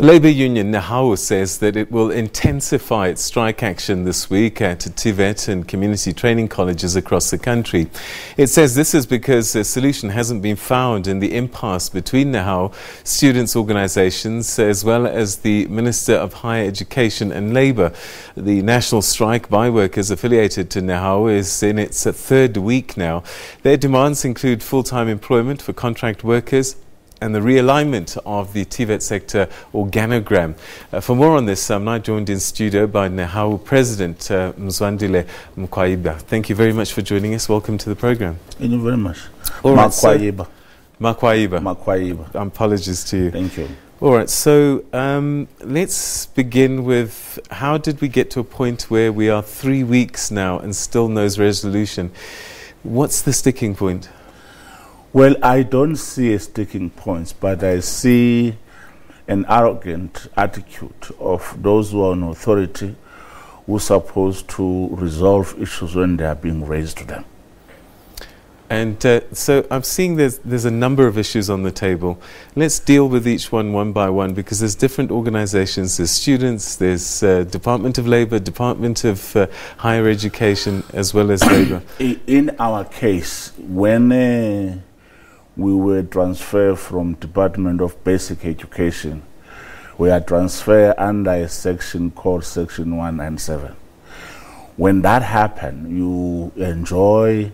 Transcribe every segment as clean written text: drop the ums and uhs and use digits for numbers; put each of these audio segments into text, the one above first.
Labour union NEHAWU says that it will intensify its strike action this week at TVET and community training colleges across the country. It says this is because a solution hasn't been found in the impasse between NEHAWU, students' organisations, as well as the Minister of Higher Education and Labour. The national strike by workers affiliated to NEHAWU is in its third week now. Their demands include full-time employment for contract workers and the realignment of the TVET sector organogram. For more on this, I'm now joined in studio by NEHAWU President Mzwandile Mkwaiba. Thank you very much for joining us. Welcome to the program. Thank you very much. Mkwaiba. Mkwaiba. Apologies to you. Thank you. All right, so let's begin with, how did we get to a point where we are 3 weeks now and still no resolution? What's the sticking point? Well, I don't see a sticking point, but I see an arrogant attitude of those who are in authority who are supposed to resolve issues when they are being raised to them. And so I'm seeing there's a number of issues on the table. Let's deal with each one by one, because there's different organizations, there's students, there's Department of Labour, Department of Higher Education, as well as Labour. In our case, when we were transferred from Department of Basic Education, we are transferred under a section called Section 197. When that happened, you enjoy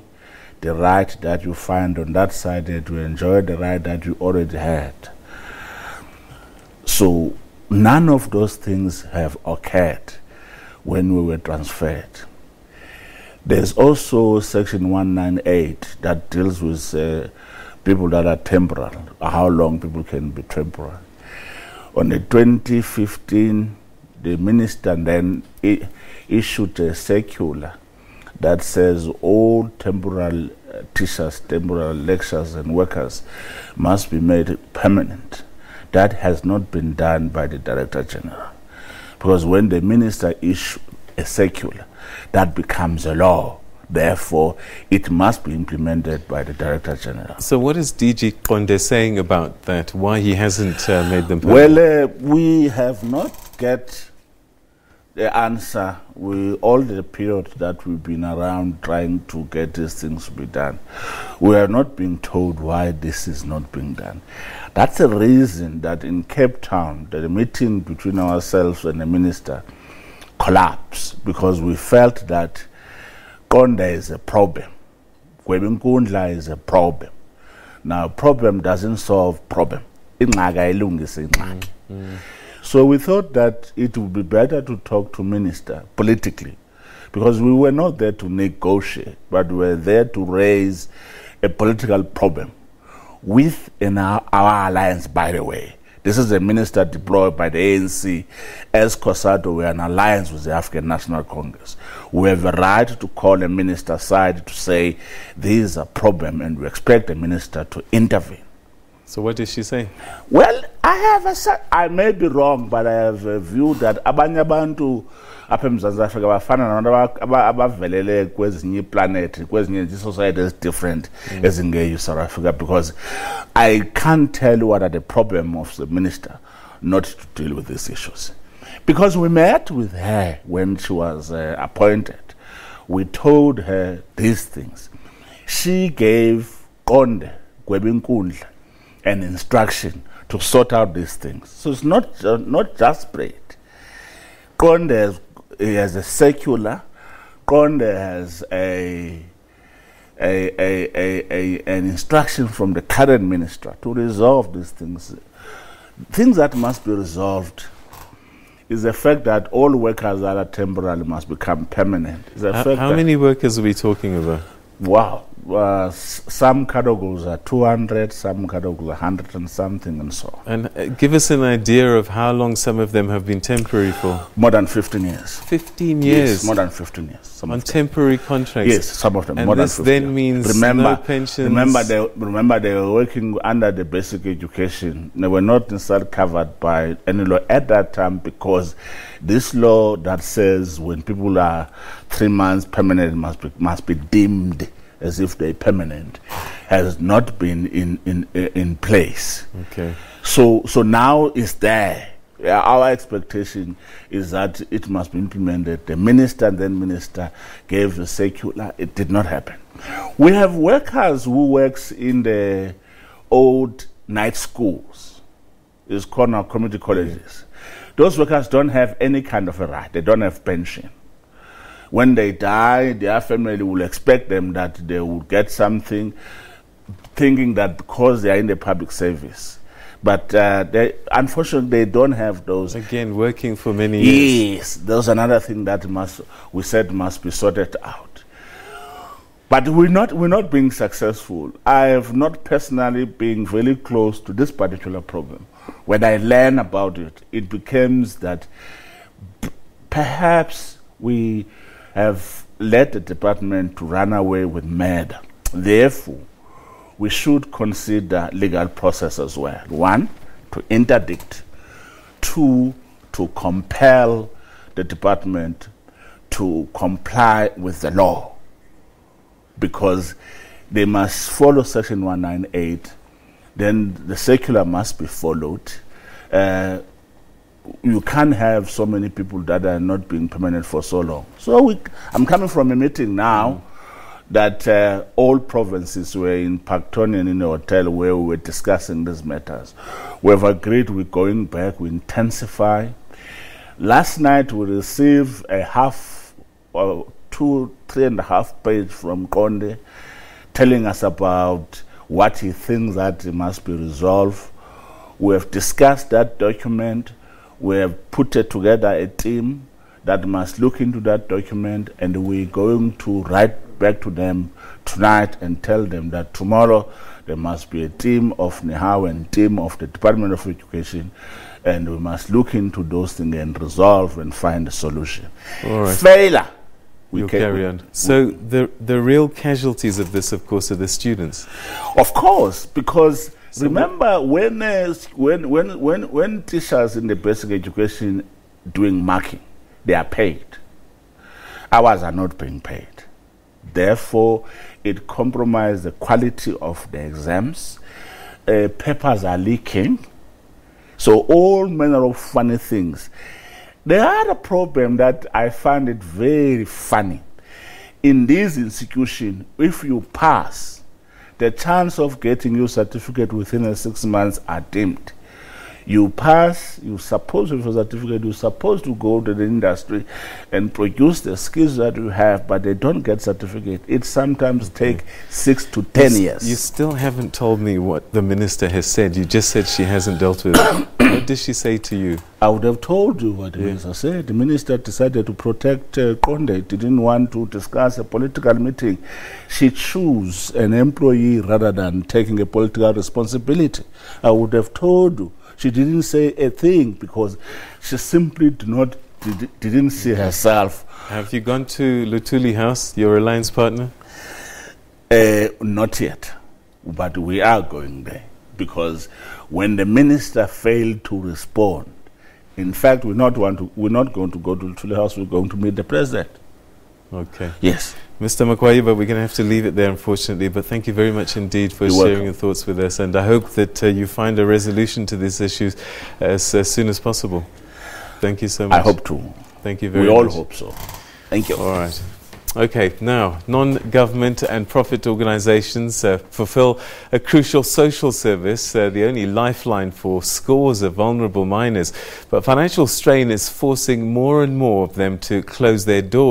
the right that you find on that side, that you enjoy the right that you already had. So none of those things have occurred when we were transferred. There's also Section 198 that deals with people that are temporal, how long people can be temporal. On the 2015, the minister then issued a circular that says all temporal teachers, temporal lecturers and workers must be made permanent. That has not been done by the Director General. Because when the minister issues a circular, that becomes a law. Therefore, it must be implemented by the Director General. So what is DG Konde saying about that? Why he hasn't made them permanent? Well, we have not get the answer with all the period that we've been around trying to get these things to be done. We are not being told why this is not being done. That's the reason that in Cape Town, the meeting between ourselves and the minister collapsed, because we felt that Konde is a problem. Kwebinkundla is a problem. Now, problem doesn't solve problem. So we thought that it would be better to talk to minister politically, because we were not there to negotiate, but we were there to raise a political problem within our alliance, by the way. This is a minister deployed by the ANC. As COSATU, we are in alliance with the African National Congress. We have a right to call a minister aside to say, this is a problem, and we expect the minister to intervene. So what did she say? Well, I may be wrong, but I have a view that abanye abantu apha eMzantsi Afrika bafana nabantu abavelele kwezinye planet, kwezinye societies different ezingeyo South Africa, because I can't tell you what are the problem of the minister not to deal with these issues. Because we met with her when she was appointed. We told her these things. She gave Konde Kwebinkundla an instruction to sort out these things. So it's not just spread. Konde has a circular. Konde has an instruction from the current minister to resolve these things. Things that must be resolved is the fact that all workers that are temporary must become permanent. How many workers are we talking about? Wow. Some categories are 200, some categories are 100 and something, and so on. And give us an idea of how long some of them have been temporary for. More than 15 years. 15 years? Yes, more than 15 years. Some on temporary contracts? Yes, some of them. And more this than 15 then means remember, no pensions? Remember they were working under the basic education. They were not necessarily covered by any law at that time, because this law that says when people are 3 months permanent must be deemed as if they're permanent, has not been in place. Okay. So now it's there. Our expectation is that it must be implemented. The minister and then minister gave a circular. It did not happen. We have workers who works in the old night schools. It's called now community colleges. Those workers don't have any kind of a right. They don't have pension. When they die, their family will expect them that they will get something, thinking that because they are in the public service. But unfortunately, they don't have those. Again, working for many years. Yes, there's another thing that we said must be sorted out. But we're not being successful. I have not personally been very close to this particular problem. When I learn about it, it becomes that perhaps we have led the department to run away with murder. Therefore, we should consider legal process as well. 1, to interdict. 2, to compel the department to comply with the law, because they must follow Section 198. Then the circular must be followed. You can't have so many people that are not being permanent for so long. So I'm coming from a meeting now that all provinces were in Pactonian in a hotel where we were discussing these matters. We have agreed we're going back, we intensify. Last night we received a 3.5 page from Konde telling us about what he thinks that it must be resolved. We have discussed that document. We have put together a team that must look into that document, and we're going to write back to them tonight and tell them that tomorrow there must be a team of NEHAWU and team of the Department of Education, and we must look into those things and resolve and find a solution. All right. Failure, we'll carry on. So the real casualties of this, of course, are the students. Of course, because remember when teachers in the basic education doing marking, they are paid. Ours are not being paid. Therefore, it compromises the quality of the exams. Papers are leaking. So all manner of funny things. The other problem that I find it very funny, in this institution, if you pass, the chance of getting your certificate within 6 months are dimmed. You pass, you're supposed to have a certificate, you're supposed to go to the industry and produce the skills that you have, but they don't get certificate. It sometimes takes 6 to 10 years. You still haven't told me what the minister has said. You just said she hasn't dealt with it. What did she say to you? I would have told you what the minister said. The minister decided to protect Konde. Didn't want to discuss a political meeting. She chose an employee rather than taking a political responsibility. I would have told you. She didn't say a thing because she simply didn't see herself. Have you gone to Luthuli House, your alliance partner? Not yet, but we are going there, because when the minister failed to respond, in fact, we're not going to go to Luthuli House. We're going to meet the president. Okay. Yes. Mr. Makwayiba, we're going to have to leave it there, unfortunately, but thank you very much indeed for sharing your thoughts with us, and I hope that you find a resolution to these issues as soon as possible. Thank you so much. I hope to. Thank you very much. We all hope so. Thank you. All right. Okay, now, non-government and profit organizations fulfill a crucial social service, the only lifeline for scores of vulnerable minors. But financial strain is forcing more and more of them to close their doors.